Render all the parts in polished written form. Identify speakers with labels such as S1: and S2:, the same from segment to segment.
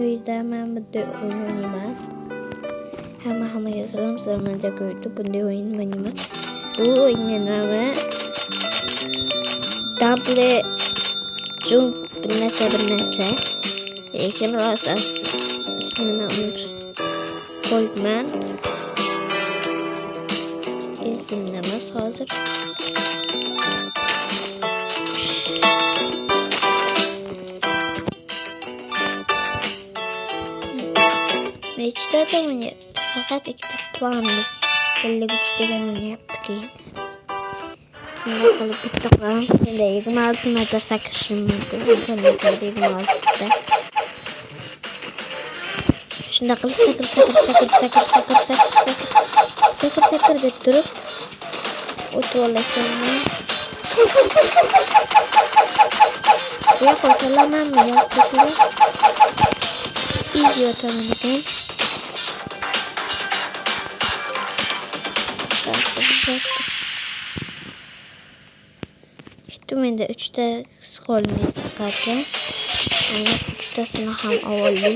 S1: uyda men bitta o'yin o'ynayman. Hammaga salom, sizlar joyda bunday o'yin o'ynayman. Bu o'yinning nomi Double Jump bir narsa. Lekin rost ismini qo'yman. Esimda emas hozir. Nechta adam o'ynayapti? Faqat ikkita planli 53 degan o'ynayapti keyin. Shunday qilib bitta qilamiz. Endi 26 metr sakishim mumkin. 26 da. Shunday qilib sakir deb turib o'tib olasam. Bu yoqqa o'tolamanmi yoki easy o'taman ekan. Menda 3 ta scrollni chiqargan. Ana 3 tasini ham avvalli.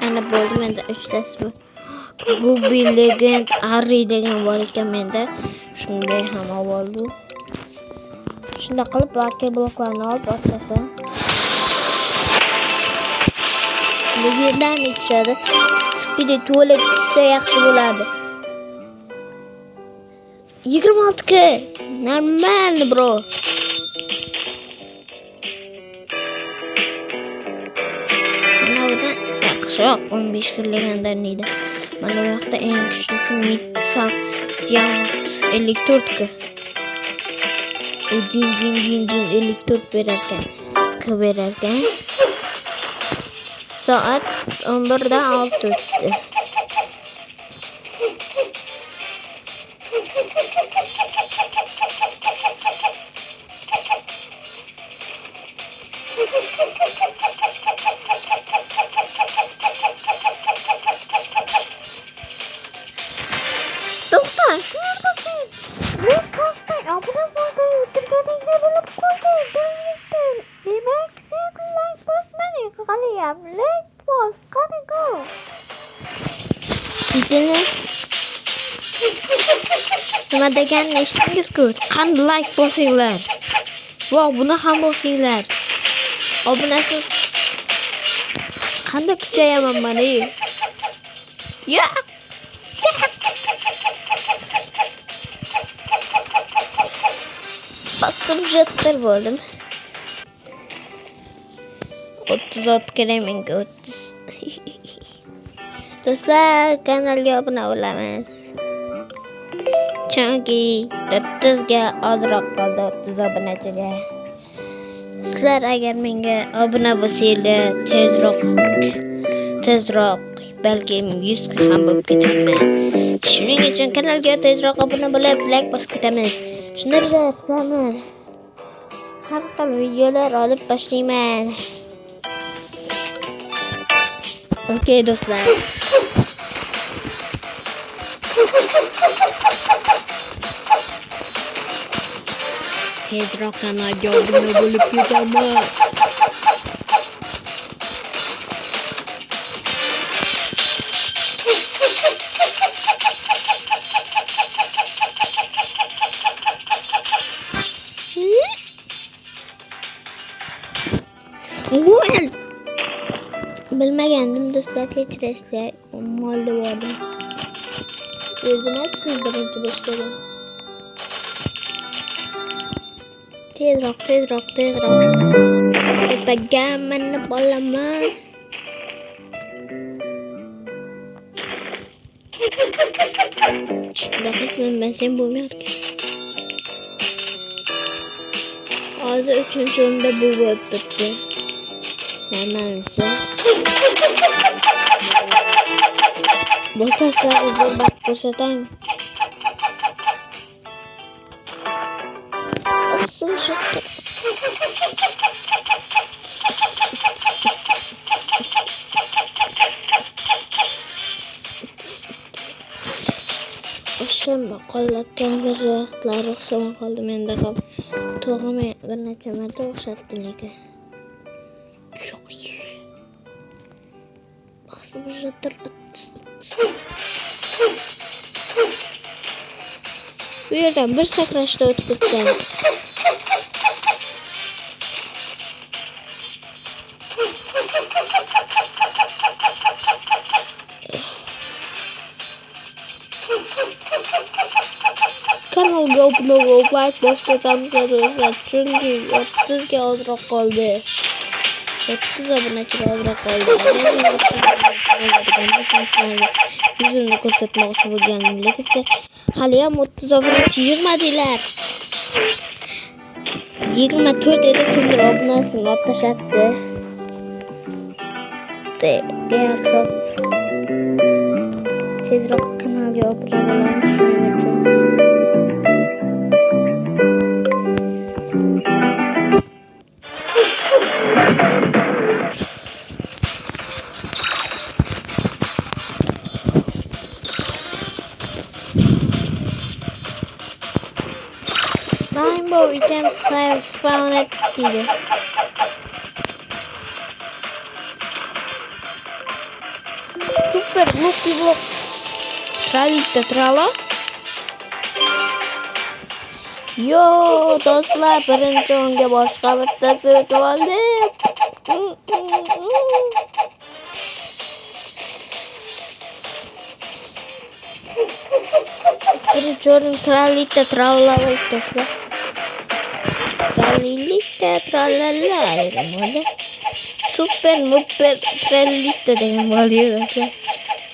S1: Ana bo'ldi menda 3 tasi bor. Ruby Legend Ari degan bor ekan menda. Shunday ham avvaldu. Shunda qilib blokke bloklarni olib ochasam. Legendarni tushadi. Speedy to'liq tushsa yaxshi bo'lardi. 26 k. Normal bro. Yaxshiroq 15 k legendarniydi. Mana bu yoqda eng kuchlisi Mitsal Diamond 54 k. U din 54 berarkan. Soat 11 dan 6 o'tdi. Nima deganini eshitdingiz-ku? Qani like bosinglar. Voh, buni ham bosinglar. Obunasiz qanday kuchayaman mana. Ya. Bosib jettir bo'ldim. 36 kerak menga 30. Do'stlar, kanalga obuna bo'lamiz. Chunki 30 ga ozroq qoldi 30 obunachiga. Sizlar agar menga obuna bo'lsanglar, tezroq balki 100 ga ham bo'lib ketaman. Shuning uchun kanalga tezroq obuna bo'lib, like bosib ketamiz. Shunday sizlarni har xil videolar olib boshlayman. Okey do'stlar. Tezroq kanalga obuna bo'lib ketamiz. Bilmagandim do'stlar, kechirasizlar. Molda bordim. O'zim asli birinchi boshladim. Tezroq. Tepagamni bolaman. Shunday sen bo'lmayar ekan. Hozir 3-o'rinda bu bo'lib turibdi. Manimcha. Bosaslar o'zim bak ko'rsataymi? Слушайте. O'shanmi qo'llatgan bir vaqtlari o'xshamay qoldi menda ham. To'g'ri men bir necha marta o'xshatdim lekin. Yo'q. Baqsa уже bu yerdan bir sakrashda o'tib ketgan. Kanalga obuna bo'lib, like bosib ketamizlar do'stlar. Chunki 30 ga ozroq qoldi. 30 obunachiga ozroq qoldi. Yuzimni ko'rsatmoqchi bo'lganim, lekin hali ham 30 obunachi yig'madilar. 24 edi, kimdir obunasini olib tashlabdi. Tezroq kanalga obuna bo'lamiz shuning uchun. Rainbow item spawn etdi. Super lucky block. Tralita trala. Yo do'stlar, birinchi o'ringa boshqa bittasi o'tib oldi. Birinchi o'rin Tralita trala do'stlar. Tralita tralala degan bo'ldi. Super muper Tralita degan bo'ldi do'stlar.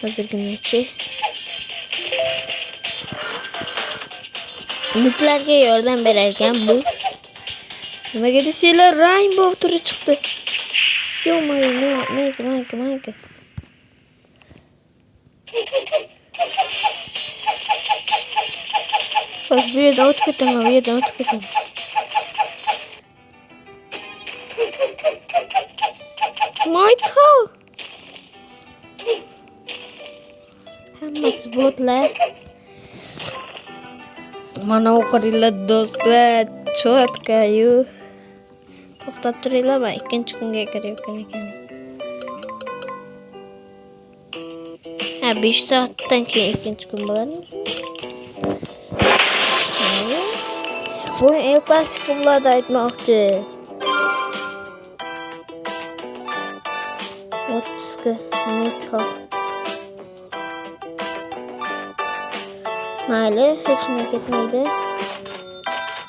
S1: Hozirgacha nuklarga yordam berar ekan bu. Nimaga desanglar, Rainbow turi chiqdi. Yo-moyo, mayka. Hozir bu yerdan o'tib ketaman, Michael. Hammasi botlar. Mana o'qiringlar do'stlar, chotkayu. To'xtab turinglar, men ikkinchi kunga kirayotgan ekan. 5 soatdan keyin ikkinchi kun bo'ladi. Bu El Clasico'larda aytmoqchi. 30 ga metro. Mayli, hech nima ketmaydi.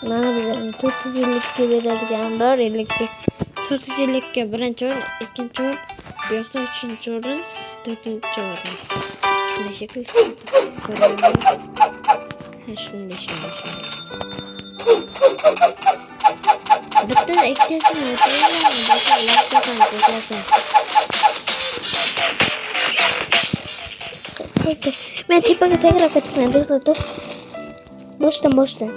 S1: Mana bizning 450 ga beradigan bor, 450 ga birinchi o'rin, ikkinchi o'rin, bu yoqda uchinchi o'rin, to'rtinchi o'rin. Shunday shekilli ko'raman. Shunday. Bitta ikkitasi men tepaga sakrab ketibman do'stlar. Boshdan.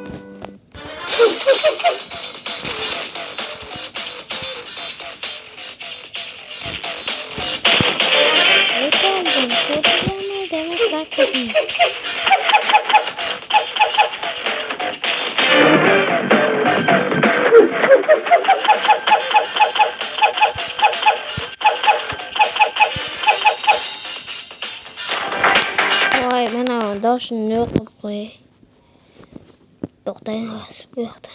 S1: Voy, mana doshni yo'q qilib qo'y. To'xtang, bu yoqda.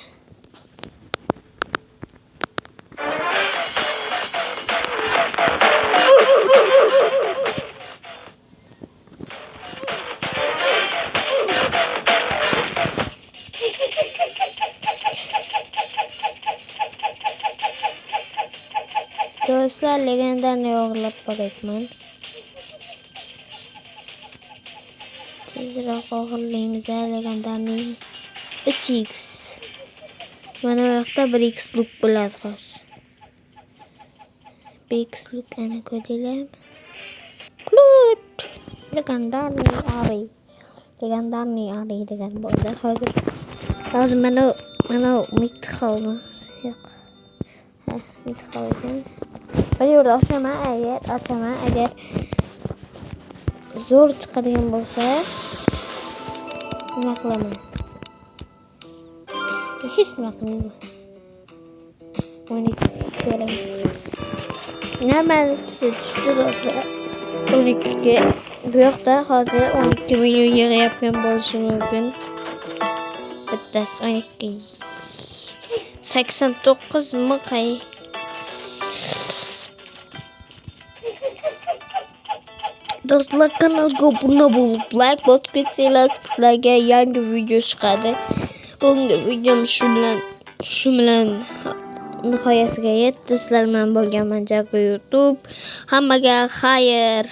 S1: Do'stlar, legendani o'g'irlab qo'yapman. Tezroq o'g'irlaymiz legendani 3x. Mana bu yoqda 1x look bo'ladi hozir. 1x look ana ko'ringlar. Klut. Legendani ari degan bo'ldi hozir. Hozir mana Ana umid qoldi. Yo'q. Ha, umid qolgan. Bir yerda açaman agar zo'r chiqadigan bo'lsa, nima qilaman? Hech nima qilmayman. 12 ko'raman. Normal tushdi do'stlar. 12 ga bu yoqda hozir 12 million yig'ayotgan bo'lishi mumkin. Bittasi 12 89 ming. Do'stlar, kanalga obuna bo'lib, like bosib ketsanglar, sizlarga yangi video chiqadi. Bunga videom shu bilan nihoyasiga yetdi. Sizlar bilan bo'lganman. Jago YouTube. Hammaga xayr.